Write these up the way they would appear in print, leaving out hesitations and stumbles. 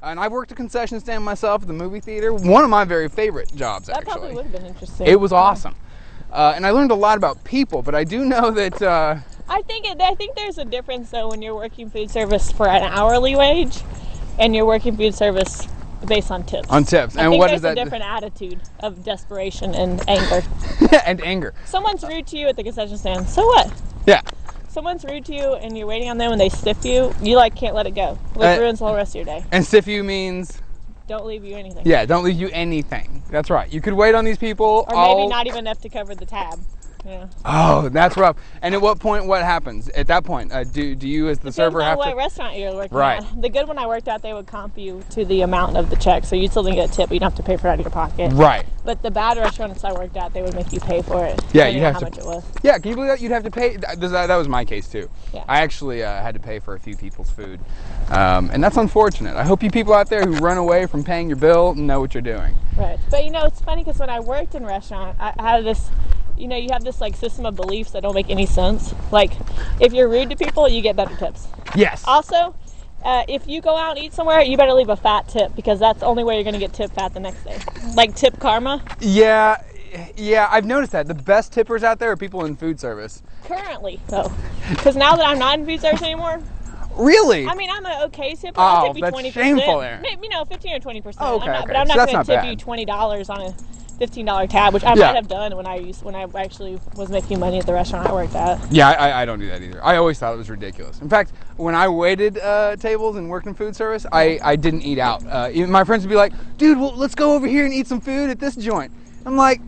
And I've worked a concession stand myself at the movie theater. One of my very favorite jobs, That actually. probably would have been interesting. It was awesome. And I learned a lot about people, but I do know that... I think there's a difference, though, when you're working food service for an hourly wage and you're working food service based on tips. On tips. And what is that? There's a different attitude of desperation and anger. And anger. Someone's rude to you at the concession stand. So what? Yeah. Someone's rude to you and you're waiting on them and they stiff you, you like can't let it go. It ruins the whole rest of your day. And stiff you means? Don't leave you anything. Yeah, don't leave you anything. That's right. You could wait on these people. Or maybe not even enough to cover the tab. Yeah. Oh, that's rough. And at what point, what happens? At that point, do you as the server have to? Depends on what restaurant you're working right. at. The good one I worked at, they would comp you to the amount of the check, so you still didn't get a tip, but you don't have to pay for it out of your pocket. Right. But the bad restaurants I worked at, they would make you pay for it. Yeah, you'd have how to. much it was. Yeah, can you believe that? You'd have to pay. That was my case too. Yeah. I actually had to pay for a few people's food, and that's unfortunate. I hope you people out there who run away from paying your bill know what you're doing. Right. But you know, it's funny because when I worked in restaurant, I had this. You know, you have this like system of beliefs that don't make any sense. Like, if you're rude to people, you get better tips. Yes. Also, if you go out and eat somewhere, you better leave a fat tip because that's the only way you're going to get tip fat the next day. Like tip karma. Yeah, I've noticed that. The best tippers out there are people in food service. Currently, though. Because now that I'm not in food service anymore. Really? I mean, I'm an okay tipper. I'll tip you 20%. That's shameful there. Maybe, 15 or 20%. Oh, okay, But I'm not so going to tip you $20 on a $15 tab, which I might have done when I actually was making money at the restaurant I worked at. Yeah, I don't do that either. I always thought it was ridiculous. In fact, when I waited tables and worked in food service, I didn't eat out. Even my friends would be like, dude, well, let's go over here and eat some food at this joint. I'm like,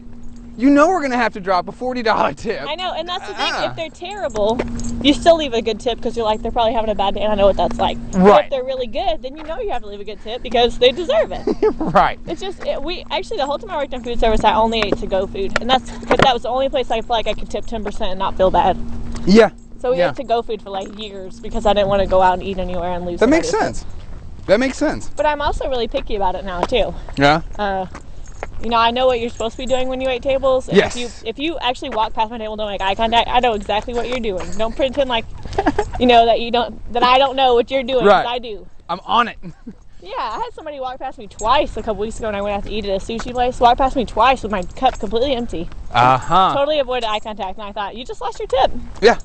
you know we're going to have to drop a $40 tip. I know, and that's the thing. If they're terrible, you still leave a good tip because you're like, they're probably having a bad day, and I know what that's like. Right. But if they're really good, then you know you have to leave a good tip because they deserve it. Right. It's just, actually, the whole time I worked in food service, I only ate to-go food. And that's because that was the only place I felt like I could tip 10% and not feel bad. Yeah. So we ate to-go food for like years because I didn't want to go out and eat anywhere and lose. That makes sense. That makes sense. But I'm also really picky about it now, too. Yeah? You know, I know what you're supposed to be doing when you wait tables. And yes. If you actually walk past my table and don't make eye contact, I know exactly what you're doing. Don't pretend like, you know, that I don't know what you're doing. Right. I do. I'm on it. Yeah, I had somebody walk past me twice a couple weeks ago when I went out to eat at a sushi place. Walk past me twice with my cup completely empty. Totally avoided eye contact, and I thought, you just lost your tip. Yeah.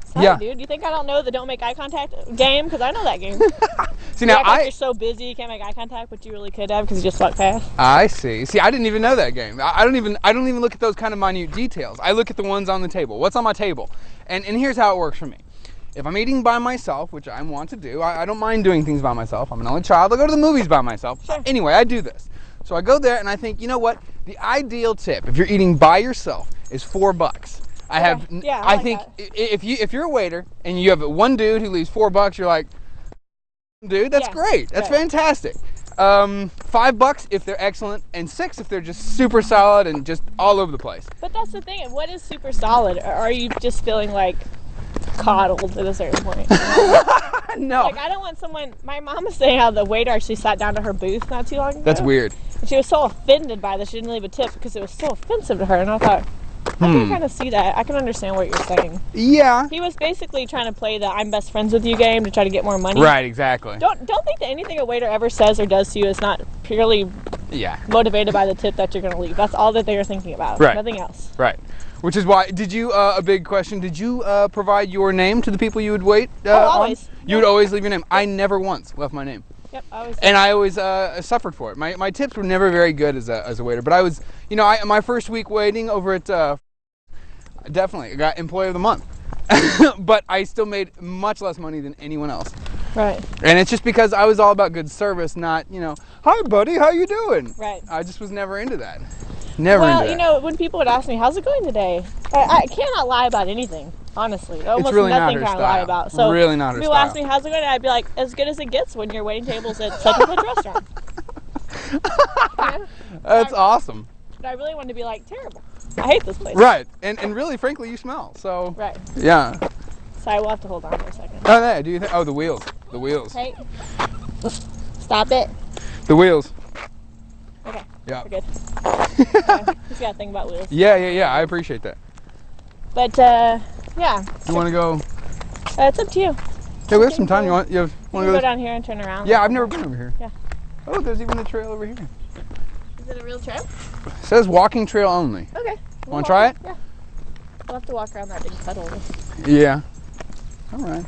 Sorry, dude. You think I don't know the don't make eye contact game? Because I know that game. See, now you're so busy you can't make eye contact, but you really could have because you just walked past. I see. See, I didn't even know that game. I don't even look at those kind of minute details. I look at the ones on the table. What's on my table? And here's how it works for me. If I'm eating by myself, which I want to do, I don't mind doing things by myself. I'm an only child. I go to the movies by myself. Sure. Anyway, I do this. So I go there and I think, you know what? The ideal tip, if you're eating by yourself, is $4. I think if you're a waiter and you have one dude who leaves $4, you're like, dude, that's great. That's fantastic. $5 if they're excellent, and $6 if they're just super solid and just all over the place. But that's the thing. What is super solid? Or are you just feeling like coddled at a certain point? No. Like, I don't want someone. My mom was saying how the waiter actually sat down to her booth not too long ago. That's weird. And she was so offended by this, she didn't leave a tip because it was so offensive to her. And I thought, I can kind of see that. I can understand what you're saying. Yeah. He was basically trying to play the I'm best friends with you game to try to get more money. Right, exactly. Don't think that anything a waiter ever says or does to you is not purely motivated by the tip that you're going to leave. That's all that they are thinking about. Right. Nothing else. Right. Which is why, did you, a big question, did you provide your name to the people you would wait always. on? You would always leave your name. I never once left my name. Yep, always. And I always suffered for it. My tips were never very good as a waiter, but I was, you know, my first week waiting over at, definitely got Employee of the Month. But I still made much less money than anyone else. Right. And it's just because I was all about good service, not, you know, hi buddy, how you doing? Right. I just was never into that. Never into that. Well, you know, when people would ask me, how's it going today? I cannot lie about anything, honestly. Almost really nothing not her can I lie style. about. So really not her people style. ask me, how's it going? I'd be like, as good as it gets when you're waiting tables at such and such restaurant. That's awesome. But I really wanted to be like, terrible. I hate this place. Right. And really, frankly, you smell. So. Right. Yeah. So I will have to hold on for a second. Oh, there. Do you think? Oh, the wheels. The wheels. Hey. Stop it. The wheels. Okay. Yeah. We're good. Okay. Just gotta think about wheels. Yeah. I appreciate that. But yeah. You want to go? It's up to you. Hey, we have some time. You have You can go down here and turn around. Yeah, I've never been over here. Yeah. Oh, there's even a trail over here. Is it a real trail? It says walking trail only. Okay. Want to try it? Yeah. We'll have to walk around that big puddle. Yeah. All right.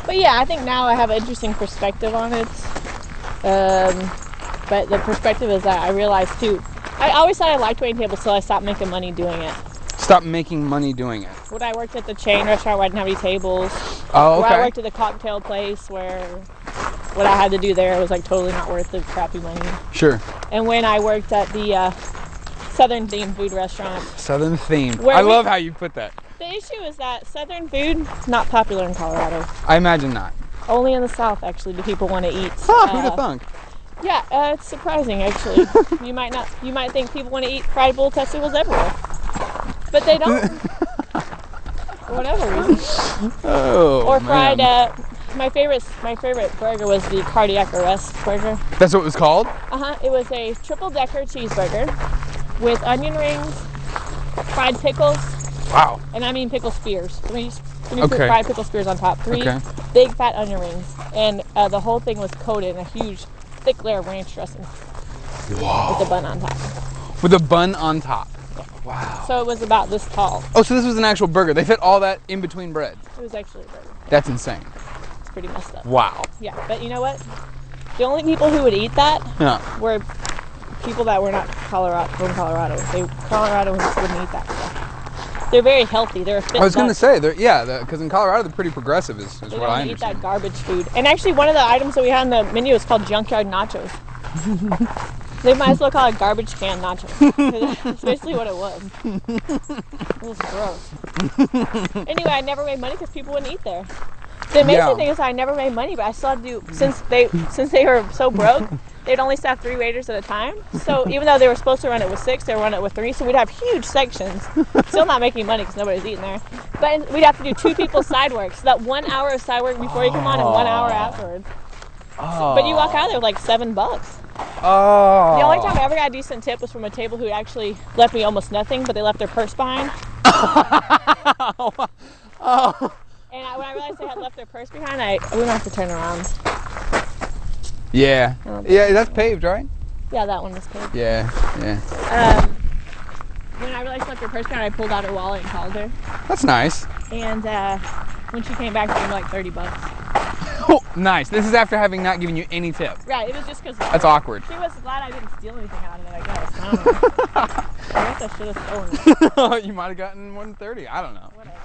But yeah, I think now I have an interesting perspective on it. But the perspective is that I realized too, I always thought I liked waiting tables until I stopped making money doing it. Stop making money doing it. When I worked at the chain restaurant where I didn't have any tables. Oh, okay. Where I worked at the cocktail place where what I had to do there was like totally not worth the crappy money. Sure. And when I worked at the Southern themed food restaurant. Southern themed. I love how you put that. The issue is that Southern food not popular in Colorado. I imagine not. Only in the South actually do people want to eat. Huh, who'd have thunk? Yeah, it's surprising actually. You might think people want to eat fried bull testicles everywhere, but they don't. For whatever reason. Oh. Or man. fried. My favorite burger was the cardiac arrest burger. That's what it was called? It was a triple-decker cheeseburger with onion rings, fried pickles. Wow. And I mean pickle spears. Let me put fried pickle spears on top. 3 big fat onion rings, and the whole thing was coated in a huge thick layer of ranch dressing. Wow. With a bun on top. With a bun on top. Yeah. Wow. So it was about this tall. Oh, so this was an actual burger. They fit all that in between bread. It was actually a burger. That's insane. It's pretty messed up. Wow. Yeah, but you know what? The only people who would eat that were people that were not from Colorado. Coloradoans wouldn't eat that stuff. They're very healthy. They're a fit I was going to say, yeah, because in Colorado they're pretty progressive, is what I understand. They don't eat that garbage food. And actually, one of the items that we had on the menu was called junkyard nachos. They might as well call it garbage can nachos. That's basically what it was. It was gross. Anyway, I never made money because people wouldn't eat there. The amazing thing is I never made money, but I still had to do, since they were so broke, they'd only staff 3 waiters at a time. So even though they were supposed to run it with 6, they were running it with 3. So we'd have huge sections. Still not making money because nobody's eating there. But we'd have to do 2 people's side work. So that 1 hour of side work before you come on and 1 hour afterwards. So, but you walk out of there with like $7. Oh. The only time I ever got a decent tip was from a table who actually left me almost nothing, but they left their purse behind. Oh. And when I realized they had left their purse behind, we wouldn't have to turn around. Yeah. Yeah, that's paved, right? Yeah, that one was paved. Yeah, yeah. When I realized she left her purse behind, I pulled out her wallet and called her. That's nice. And when she came back, she gave me like $30. Oh, nice. This is after having not given you any tip. Right, it was just because... That's awkward. She was glad I didn't steal anything out of it, I guess. I don't know. I guess I should have stolen it. You might have gotten more than 30. I don't know. Whatever.